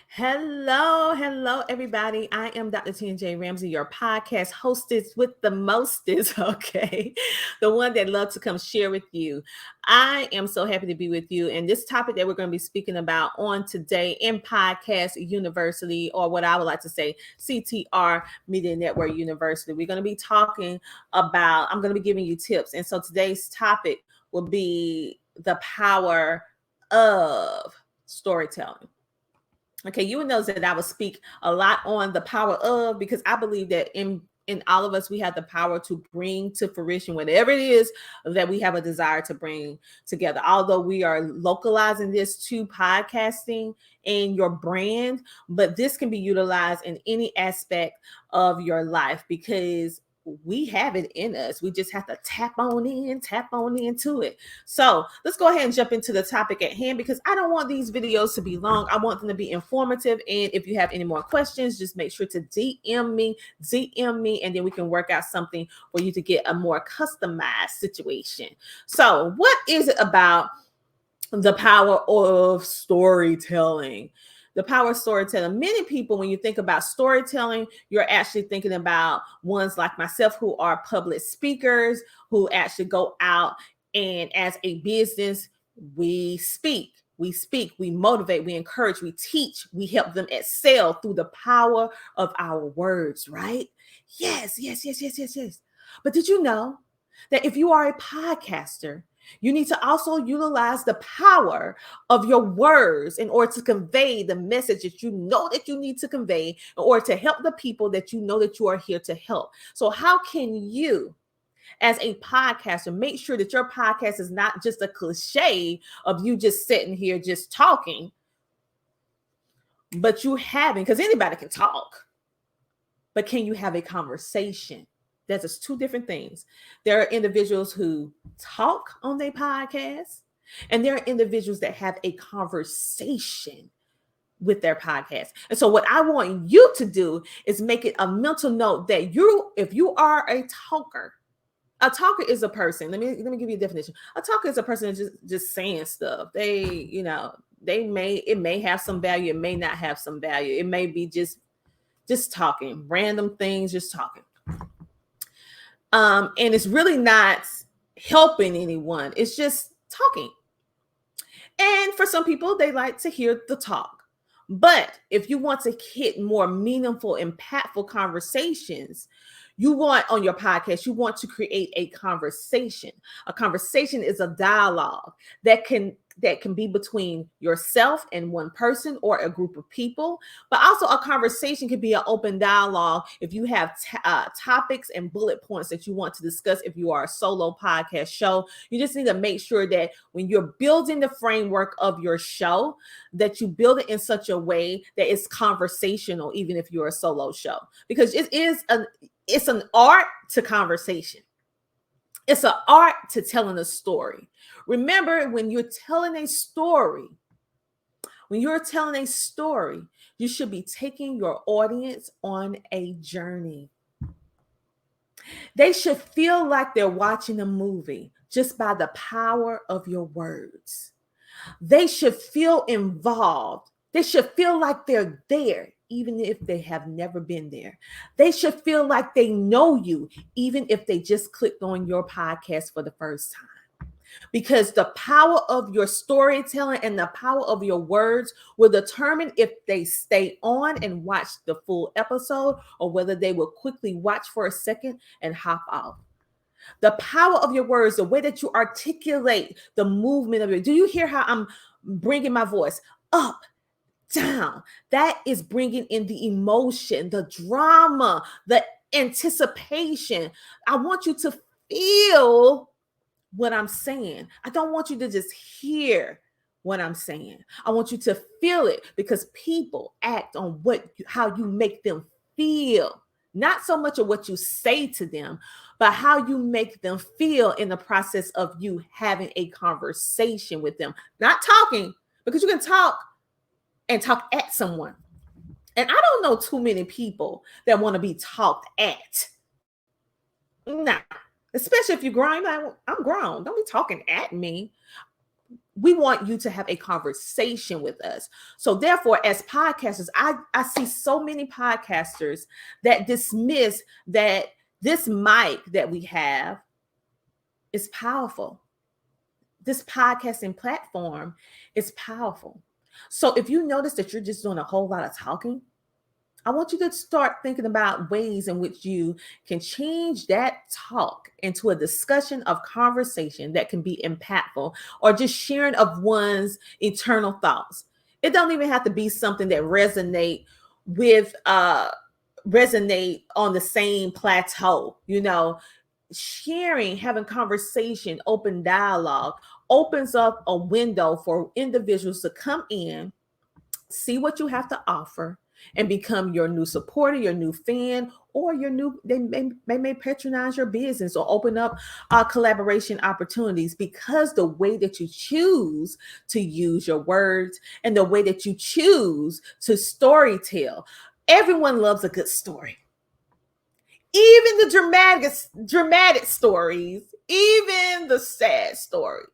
Hello, everybody. I am Dr. T&J Ramsey, your podcast hostess with the mostest, okay? The one that loves to come share with you. I am so happy to be with you. And this topic that we're going to be speaking about on today in Podcast University, or what I would like to say, CTR Media Network University, we're going to be talking about, I'm going to be giving you tips. And so today's topic will be the power of storytelling. Okay, you would know that I would speak a lot on the power of, because I believe that in all of us we have the power to bring to fruition whatever it is that we have a desire to bring together. Although we are localizing this to podcasting and your brand, but this can be utilized in any aspect of your life because we have it in us. We just have to tap on into it. So let's go ahead and jump into the topic at hand, because I don't want these videos to be long. I want them to be informative. And if you have any more questions, just make sure to DM me, and then we can work out something for you to get a more customized situation. So what is it about the power of storytelling? The power of storytelling. Many people, when you think about storytelling, you're actually thinking about ones like myself who are public speakers, who actually go out and as a business, we speak, we motivate, we encourage, we teach, we help them excel through the power of our words, right? Yes. But did you know that if you are a podcaster, you need to also utilize the power of your words in order to convey the message that you know that you need to convey, in order to help the people that you know that you are here to help. So how can you, as a podcaster, make sure that your podcast is not just a cliche of you just sitting here just talking, but you having, because anybody can talk, but can you have a conversation? That's just two different things. There are individuals who talk on their podcast, and there are individuals that have a conversation with their podcast. And so what I want you to do is make it a mental note that if you are a talker is a person. Let me give you a definition. A talker is a person that's just saying stuff. It may have some value, it may not have some value. It may be just talking, random things, just talking. And it's really not helping anyone. It's just talking. And for some people, they like to hear the talk. But if you want to hit more meaningful, impactful conversations, you want on your podcast, you want to create a conversation. A conversation is a dialogue that can be between yourself and one person or a group of people. But also a conversation can be an open dialogue if you have topics and bullet points that you want to discuss. If you are a solo podcast show, you just need to make sure that when you're building the framework of your show, that you build it in such a way that it's conversational, even if you're a solo show, because it's an art to conversation. It's an art to telling a story. Remember, when you're telling a story, you should be taking your audience on a journey. They should feel like they're watching a movie just by the power of your words. They should feel involved. They should feel like they're there, even if they have never been there. They should feel like they know you, even if they just clicked on your podcast for the first time. Because the power of your storytelling and the power of your words will determine if they stay on and watch the full episode, or whether they will quickly watch for a second and hop off. The power of your words, the way that you articulate the movement of it. Do you hear how I'm bringing my voice up, down? That is bringing in the emotion, the drama, the anticipation. I want you to feel what I'm saying. I don't want you to just hear what I'm saying. I want you to feel it, because people act on how you make them feel. Not so much of what you say to them, but how you make them feel in the process of you having a conversation with them. Not talking, because you can talk and talk at someone. And I don't know too many people that want to be talked at. Nah, especially if you're grown. I'm grown. Don't be talking at me. we want you to have a conversation with us. So therefore, as podcasters, I see so many podcasters that dismiss that this mic that we have is powerful. This podcasting platform is powerful. So if you notice that you're just doing a whole lot of talking, I want you to start thinking about ways in which you can change that talk into a discussion of conversation that can be impactful, or just sharing of one's eternal thoughts. It don't even have to be something that resonate on the same plateau, sharing, having conversation, open dialogue opens up a window for individuals to come in, see what you have to offer, and become your new supporter, your new fan, or they may patronize your business or open up collaboration opportunities, because the way that you choose to use your words and the way that you choose to story tell. Everyone loves a good story. Even the dramatic stories, even the sad stories,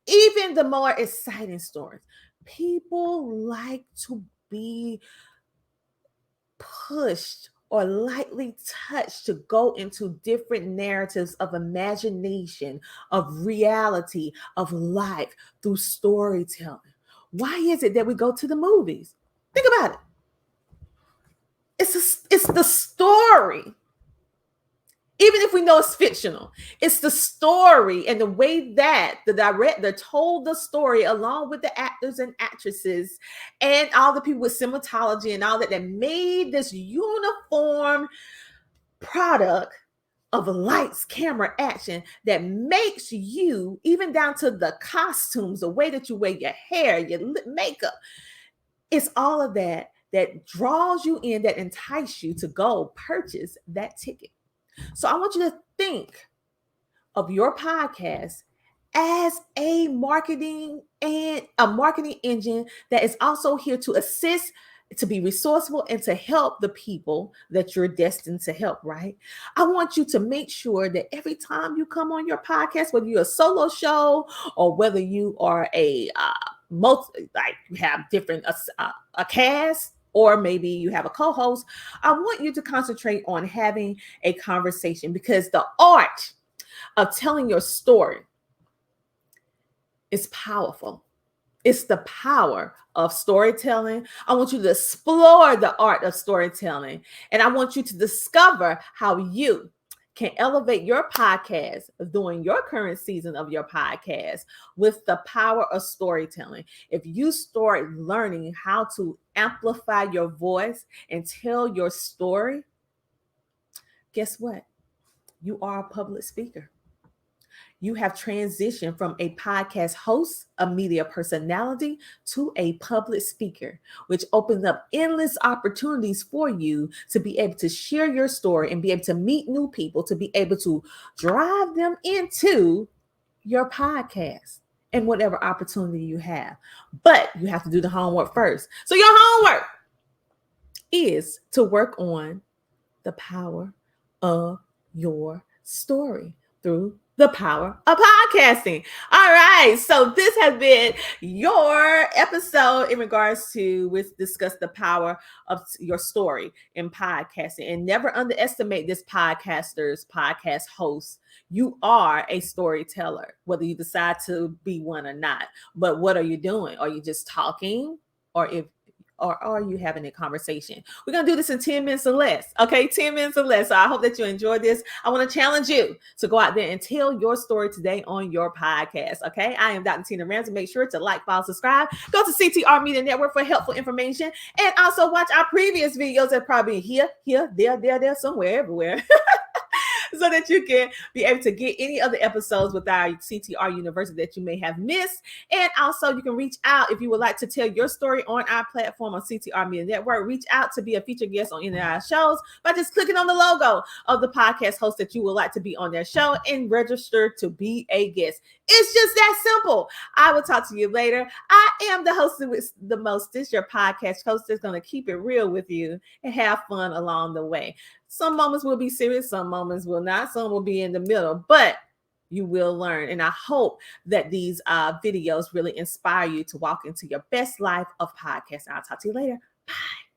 even the more exciting stories. People like to be pushed or lightly touched to go into different narratives of imagination, of reality, of life through storytelling. Why is it that we go to the movies? Think about it. It's the story. Even if we know it's fictional, it's the story and the way that the director told the story, along with the actors and actresses and all the people with cinematology and all that made this uniform product of lights, camera, action that makes you, even down to the costumes, the way that you wear your hair, your makeup. It's all of that draws you in, that entice you to go purchase that ticket. So I want you to think of your podcast as a marketing engine that is also here to assist, to be resourceful, and to help the people that you're destined to help, right? I want you to make sure that every time you come on your podcast, whether you're a solo show or whether you are a you have different a cast, or maybe you have a co-host, I want you to concentrate on having a conversation, because the art of telling your story is powerful. It's the power of storytelling. I want you to explore the art of storytelling, and I want you to discover how you can elevate your podcast during your current season of your podcast with the power of storytelling. If you start learning how to amplify your voice and tell your story, guess what? You are a public speaker. You have transitioned from a podcast host, a media personality, to a public speaker, which opens up endless opportunities for you to be able to share your story and be able to meet new people, to be able to drive them into your podcast and whatever opportunity you have. But you have to do the homework first. So your homework is to work on the power of your story through the power of podcasting. All right. So this has been your episode in regards to, we discuss the power of your story in podcasting, and never underestimate this podcast host. You are a storyteller, whether you decide to be one or not. But what are you doing? Are you just talking, or are you having a conversation? We're going to do this in 10 minutes or less. Okay, 10 minutes or less. So I hope that you enjoyed this. I want to challenge you to go out there and tell your story today on your podcast. Okay, I am Dr. Tina Ramsey. Make sure to like, follow, subscribe. Go to CTR Media Network for helpful information. And also watch our previous videos that probably here, there, somewhere, everywhere. So that you can be able to get any other episodes with our CTR University that you may have missed. And also you can reach out if you would like to tell your story on our platform on CTR Media Network. Reach out to be a featured guest on any of our shows by just clicking on the logo of the podcast host that you would like to be on their show and register to be a guest. It's just that simple. I will talk to you later. I am the host with the mostest, your podcast host that's going to keep it real with you and have fun along the way. Some moments will be serious, some moments will not, some will be in the middle. But You will learn. And I hope that these videos really inspire you to walk into your best life of podcasting. I'll talk to you later.